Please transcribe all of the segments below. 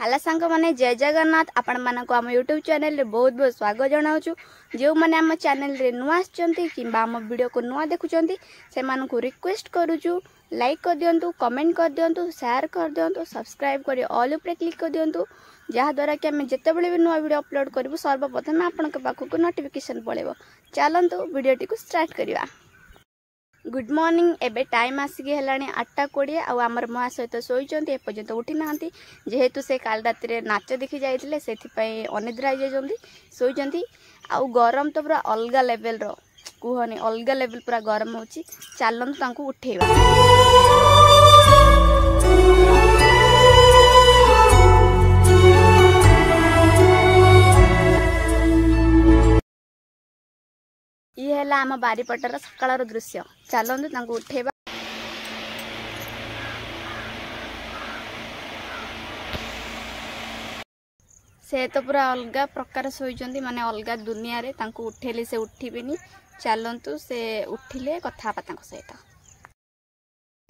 Hello सांग मैंने जय जगन्नाथ आपण मानक आम यूट्यूब चैनल रे बहुत बहुत स्वागत जनाऊँ। जो मैंने आम चैनल रे नुआ आछंती किंबा आम वीडियो को नुआ देखुचंती से मानकु रिक्वेस्ट करूछु लाइक कर दियंतु, कमेंट कर दियंतु, शेयर कर दियंतु, सब्सक्राइब करी ऑल ऊपर क्लिक कर दियंतु जहाँ द्वारा कि आम जितेबले भी नुआ वीडियो अपलोड करूँ सर्वप्रथम आपण के पाखक नोटिफिकेशन पड़ेबो। चलंतु वीडियोटी को स्टार्ट करिवा। Good morning. एबे टाइम आसिक हेलानी 8:20 आउ आमर माँ सहित शोइचंती एपर्यंत उठी नांती जेहेतु से काल रात रे नाच देखि जाइतिले सेथिपई अनिद्रा हो जाइचंती शोइचंती। आउ गरम तो पूरा अलगा लेवल रो कुहनी अलगा लेवल पूरा गरम होची। चलंतु तांको उठेइबा। ये है आम बारीपटर सकाळ दृश्य। चलंतु तांको उठेइबा। से तो पूरा अलगा प्रकार शोइचंती माने अलगा दुनिया रे तांको उठेले से उठिबेनी। चलंतु से उठिले कथा तांको सहित।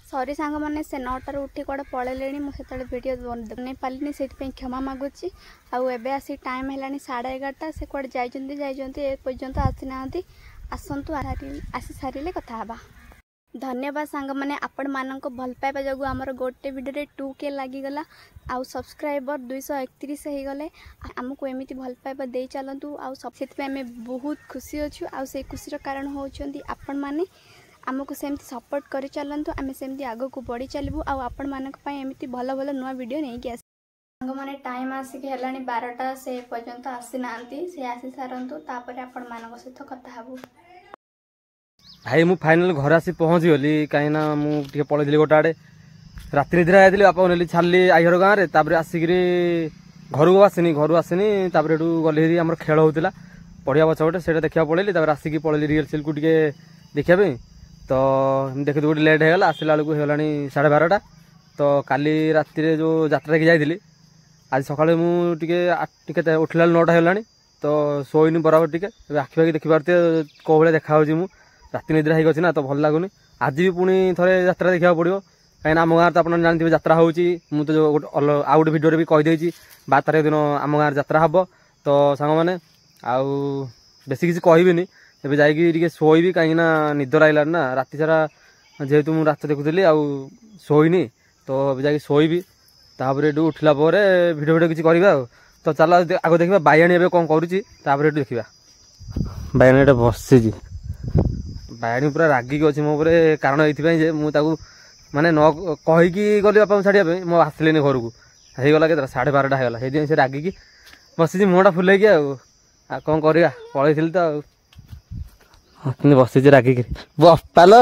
सॉरी सांग मैंने से 9टार उठी कड़े पड़ेले मुझे वीडियो नहीं पालिनी से क्षमा मागुची। आउ एबे आसी टाइम है 11:30 से कड़े जाइए पर्यंत आसी ना आसतु आसी सारे कथा हबा। धन्यवाद सांग मैंने आपण मानक भल पाइबा जगू आमर गोटे वीडियो 2K लगिगला आउ सब्सक्राइबर 231 हो गले। आमको एमती भल पाइबा दे चलतु आउ से बहुत खुशी अच्छु। आउ से खुशी कारण होउछंती आपण माने आमको सेमती सपोर्ट कर चलतु आम सेमती आग को बढ़ी चलू आउ आपण मानक पई एमती भल भल नुआ वीडियो नहीं कि सांग मैंने टाइम आसिक हेलानी 12टा से पर्यंत आसी नांती से आसी सारंतु तापर आपण मानक सहित कथा हबु। भाई मु फाइनल घर आसी पहुँची गली कहीं मुझे पलैली गोटे आड़े राति निद्रा जाइली बापा नेली छाड़ी आईहर गाँव में तापर आसिक घर को आसनी गली आम खेल होता पढ़िया पछपटे से देखा पलैली आसिक पलैली रिहर्सल को देखा तो देखते गोटे लेट होगा आसला बेलू होगा 12:30। तो काली राति जो यात्रा की जाइली आज सका मुझे उठला 9टा होगा तो शोनी बराबर टे आखि पाखि देखी पारे कौ भाई देखा राति निद्रा हो ना तो भल लगुनि। आज भी पुणी थे यात्रा देखा पड़ो कहीं आम गाँव तो आप जानते यात्रा होची मुझे जो आउ गोटे भिडियो भी कहीदे 12 तारीख दिन आम गाँव यात्रा हम तो सांग मैंने आउ बेसी किसी कहबी एबे जाइए शोबी कहीं निद लगे ना राति सारा जेहेतु मुझे रात देखुली आउ शोनी तो जा शोबी तापर उठला भिडियो भिडियो किसी करवा। तो चल आग देखा बायाणी एवं कौन करुच्ची देखा बायाणी बसी बायाणी पूरा रागिक अच्छी मो कारण ये मुझे माने न कहीकि गली बापा छाड़िया मो आसलिनी घर को होगा के 12:30 होगा से रागिकी बसी मुहटा फुलैकी कौन करवा पलैली तो बसी रागिक बपाल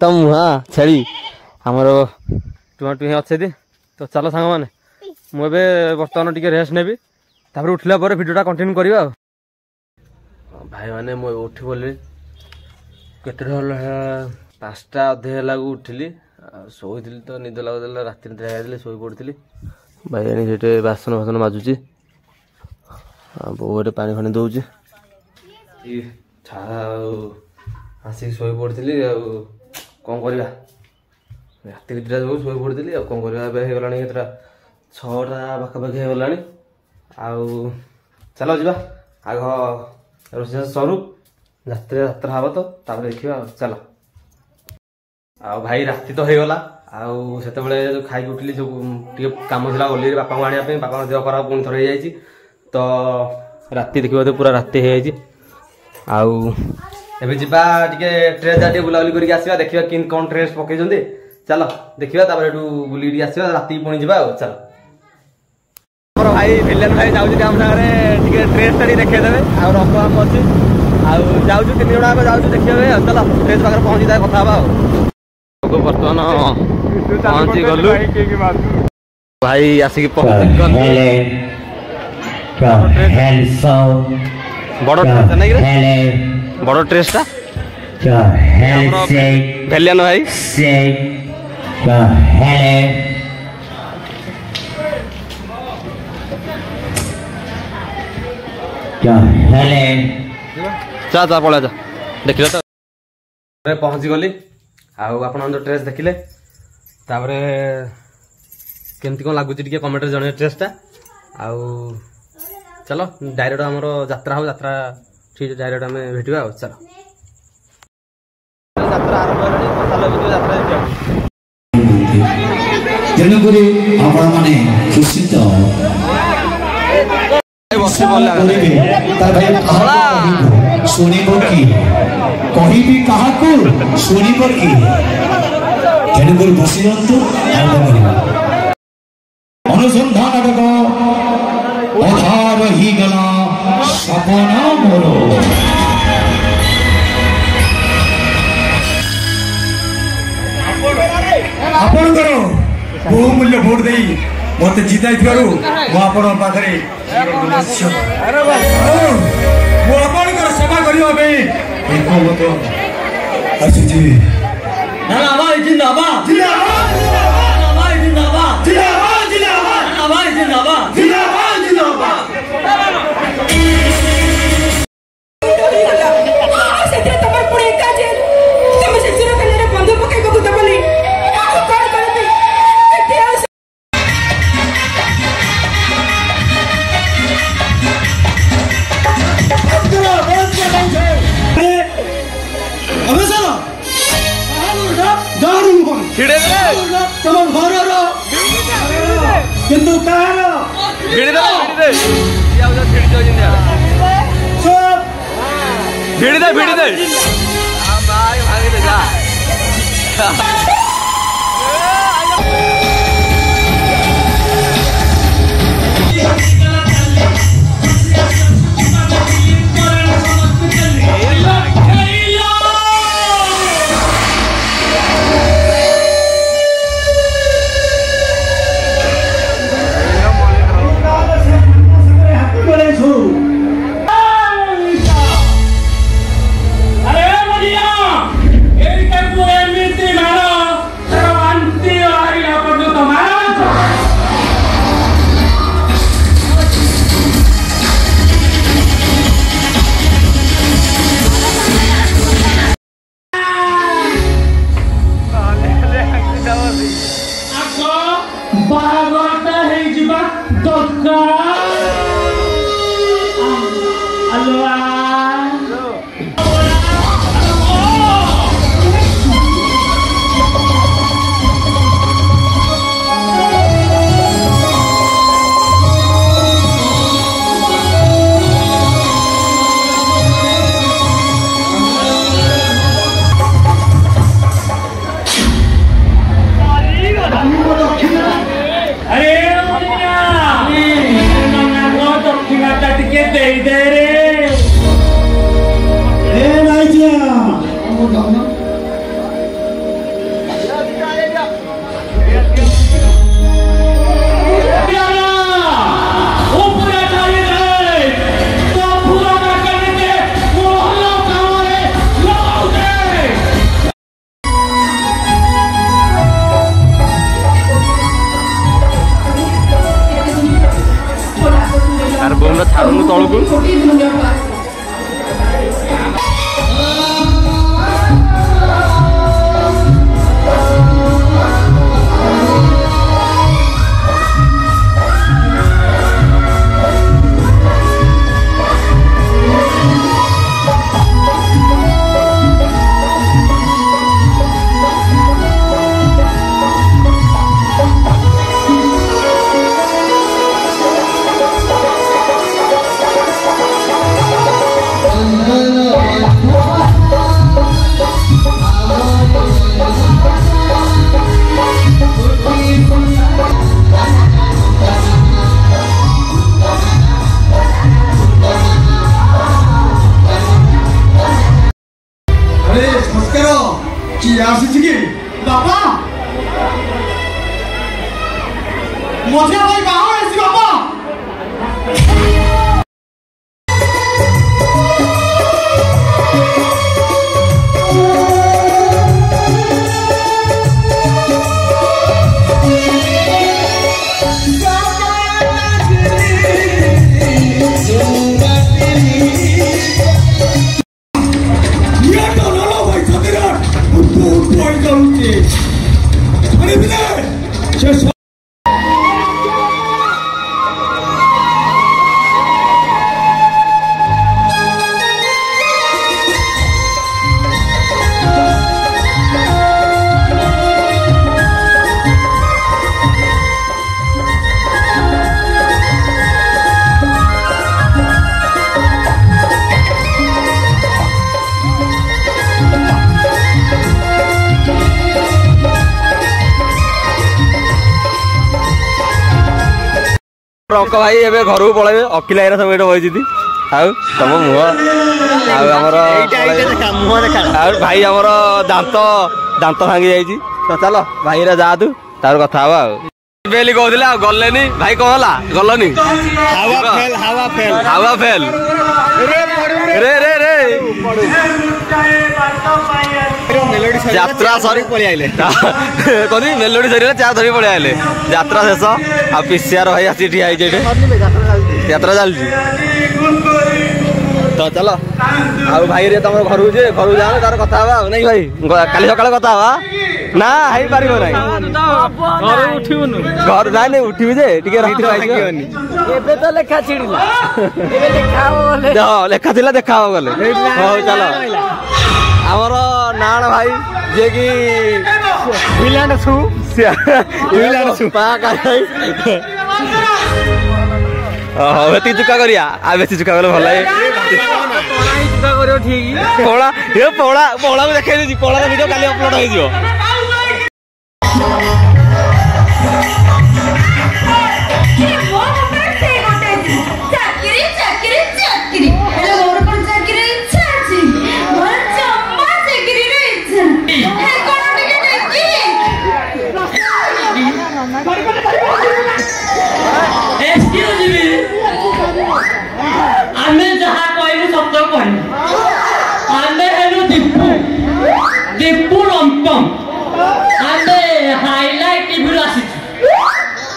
तो मुहा छेली आमर टुआ टुही अच्छे। तो चलो सांग मैंने मुझे बर्तमान टे रेस्ट नेबी तापर उठला भिडियोटा कंटिन्यू करवा। भाई मैंने मुझे उठी पड़े केते 5टा अधे लागू उठिली शोली तो निद लगुला राति निद्रा शो पड़ी भाई से बासन फासन माजुची बोरे पानी फानी दौची आसिक शो पड़ी कौन करवा राति निद्रा जो शो पड़ी कौन करवा केतटा 6टा पाखापाखि होगा। आउ चलो जा आग रोषेई सरू यात्रा हम तो देखा चल। आ भाई राति तो होगला आते खाई उठिली सब टे कम था गली बापा को आने बापा देह खराब पुणी थोड़े हो जाए तो राति देखिए पूरा राति हो आबे जा ट्रेस जा बुलाबुली करके आसवा देखा कि कौन ट्रेस पकई चल देखा बुल आसवा राति पुणी जा चल। भाई भिलेन भाई जाऊँ आम सागे ट्रेस टा देखेदेवे आ रंग आम अच्छी जाऊँ 3 जन आगे जाऊँ देखिए चल ट्रेस पाखे पहुँची जाए कथा बर्तमान पहुँची गलु भाई आसिक बड़ ट्रेसटा भेलियन भाई जा जा पड़ा जा देख तो पहुँची गली आप जो ट्रेस देखिले केमती कौन लगुच कमेंट जन ट्रेसटा आउ चलो डायरेक्ट आमर यात्रा हो यात्रा ठीक डायरेक्ट आम भेटा आ चलो यात्रा आरंभ तेणुक आपण मैंने खुशी तो शुणब कि कहि क्या शुणब कि तेणुक बसी अनुसंधान अधार ही गला सपना मोर आपणकर बहुमूल्य भोट दे मत जिताई पाखे सेवा करने एक मत आसुची ରଙ୍କ ଭାଇ ଏବେ ଘରକୁ ପଳେଇବେ ଅକିଲା ଏରା ସବୁ ଏଠି ବଇଛନ୍ତି ଆଉ ତମ ମୁହଁ ଆଉ ଆମର ଆଉ ଭାଇ ଆମର ଦାନ୍ତ ଭାଙ୍ଗି ଯାଇଛି ତ ଚାଲ ଭାଇ ଏରା ଯାଆନ୍ତୁ ତାର କଥା ହବା ଆଉ ବେଲି କହୁଥିଲେ ଆଉ ଗଲେନି ଭାଇ କଣ ହେଲା ଗଲନି ହାୱା ଫେଲ ରେ ରେ ରେ ଯାତ୍ରା ସରି ପଳେଇ ଆଇଲେ କହନି ମେଲୋଡି ସରିଗଲେ ଚା ଧରି ପଳେଇ ଆଇଲେ ଯାତ୍ରା ଶେଷ ଆଉ ପିସିଆର ଭାଇ ଆସି ଠିଆ ହେଇଛି ଏଠି ଯାତ୍ରା ଚାଲିଛି ତ ଚାଲ ଆଉ ଭାଇ ରେ ତମର ଘରକୁ ଯାଅ ତାର କଥା ହବା ଆଉ ନାଇଁ ଭାଇ କାଲି ସକାଳେ କଥା ହବା ନା ହେଇପାରିବ ନାହିଁ ଘର ନାଇଁ ଉଠିବି ଯେ ଟିକେ ଏବେ ତ ଲେଖା ଛିଡ଼ିଲା ଲେଖା ଥିଲା ଦେଖା ହବ ଗଲେ ହଉ ଚାଲ ଆମର ନାଣ ଭାଇ ଯିଏକି ଏତିକି ଚୁକା କରିବା ଆଉ ବେଶୀ ଚୁକା କଲେ ଭଲ ଲାଗେ ପଳାକୁ ଦେଖେଇ ଦେଇଛି ପଳାର ଭିଡିଓ କାଲି ଅପଲୋଡ ହେଇଯିବ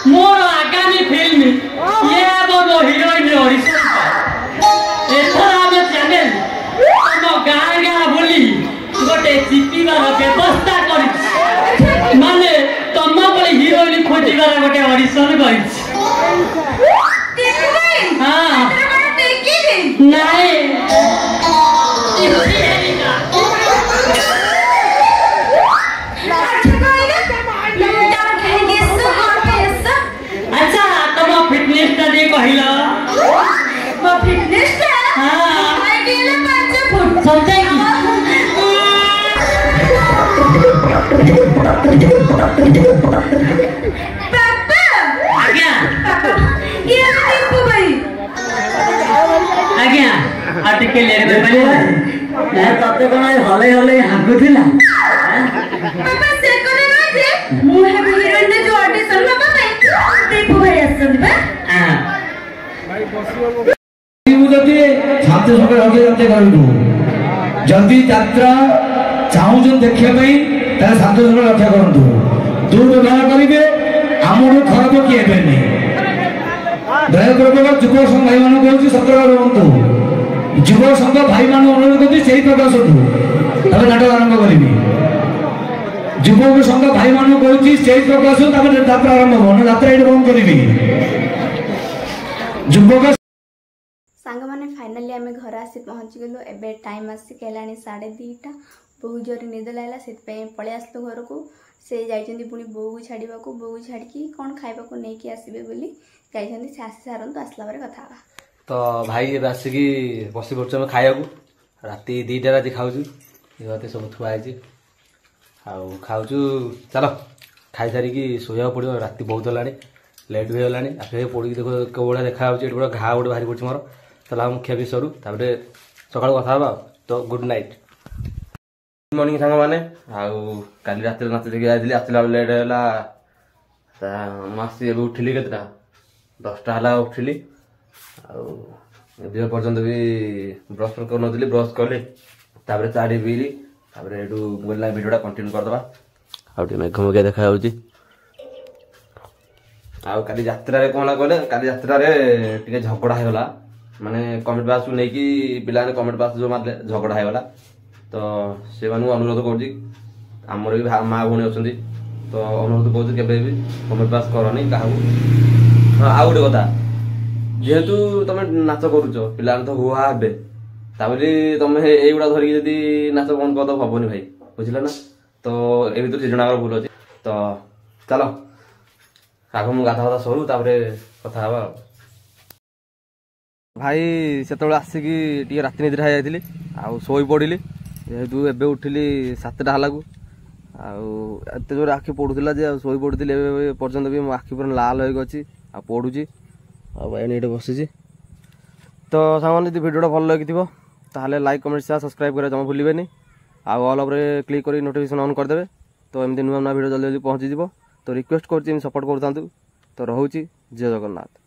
मोर आगामी फिल्म ये मो हिरोइन ऑडिशन एथर आमे चैनल हम गाँ गाँ बोली गोटे जीतीबार व्यवस्था करी माने तम बड़ी हिरोइन खोजिबार गोटे ऑडिशन करी हां नहीं आज्ञा आटिके लेरे पे ना तते कोन हले हले हागुथिला बाबा से कोने ना जे मु हे हिरोइन ने जो ऑडिशन बाबा भाई दीपू भाई आछन बा हां भाई बसियो मु जति छात्र सके रखे जते करंतु जति यात्रा चाहू जन देखिया पई ताले छात्र सके रक्षा करंतु दुर्व्यवहार करिवे आमरो खराब किए बेनी दयापूर्वक युव संघ भाई मान कहूँ सतर्क रुहतु युव संघ भाई मान अनुरोध करती से प्रकाश नाटक आरंभ करी युवक संघ भाई मान कहूँ से प्रकाश यात्रा आरंभ हो यात्रा ये बंद करी युवक सांग मैंने फाइनाली आम घर आसी पहुँची गलु एबे टाइम आसिक है 2:30 बहुत जोर निद लगला से पलि आसलु घर को से जाइछन्ती पुणी बो को छाड़वा को बो को छाड़ी कौन खाइबा को नहीं आसबे बोली जाइछन्ती से आसी सारंतु आसला बारे कथा बा तो भाई ए आसिक बसी पड़छ खाया को राति 2टा राति खाउछु ये सब थुआ है खाऊछु चलो खाई सारिकी शोया पड़ो राति बहुत है लेट भी होलानी आखिर पड़ी देखो कौड़ा देखा घा गोटे बाहरी पड़ी मोर चलो हम ଖିଆ ବି ସରୁ ତାପରେ ସକାଳୁ କଥା ହବା तो गुड नाइट गुड मॉर्निंग सांग मैंने काली रात नाच देखी जाइली आसला लेट है आसी उठिली के 10टा है उठिली पर्यटन भी ब्रश कर ब्रश कली चाटी पीली बोलना भिडियोटा कंटिन्यू करदे आगे मेघ मेघ देखा काली यात्रा कौन कहले काली यात्रा टे झगड़ा होगा माने कमेंट बॉक्स नहीं कि पिला कमेंट बॉक्स जो मारे झगड़ा होगा तो से अनुरोध करमर भी माँ भौणी अच्छा तो अनुरोध कर कमेंट बॉक्स करनी क्या हाँ आउ गोटे कथा जेहेतु तुम नाच करुच पिला तो हुआ हे तुम युवा धरिकी नाच बंद कर हेनी भाई बुझल ना तो ये भर से जन भूल अच्छे तो चलो आग मु गाधा फाधा सरू कथा भाई से आसिकी राति निद्रा हो जाती शोई पड़ी जेहेतु एबे उठिली 7टा हलाकू आते जोर आखि पड़ूला शोई पड़ी पर्यटन भी मो आखि पूरा लाल हो पड़ुची ଆଉ ଭାଇ ଏଇଠି ବସିଛି। ତ ସାଙ୍ଗମାନେ ଯଦି ଭିଡ଼ିଓଟା ଭଲ ଲାଗିଥିବ ତାହେଲେ ଲାଇକ୍ କମେଣ୍ଟ ସେୟାର ସବସ୍କ୍ରାଇବ୍ କରିବା ଜମା ଭୁଲିବେନି। ଆଉ ଅଲ୍ ଉପରେ କ୍ଲିକ୍ କରି ନୋଟିଫିକେସନ୍ ଅନ୍ କରିଦେବେ। ତ ଏମିତି ନୂଆ ନୂଆ ଭିଡ଼ିଓ ଜଲ୍ଦି ଜଲ୍ଦି ପହଞ୍ଚିଯିବ। ତ ରିକ୍ୱେଷ୍ଟ କରୁଛି ଏମିତି ସପୋର୍ଟ କରୁଥାନ୍ତୁ। ତ ରହୁଛି ଜୟ ଜଗନ୍ନାଥ।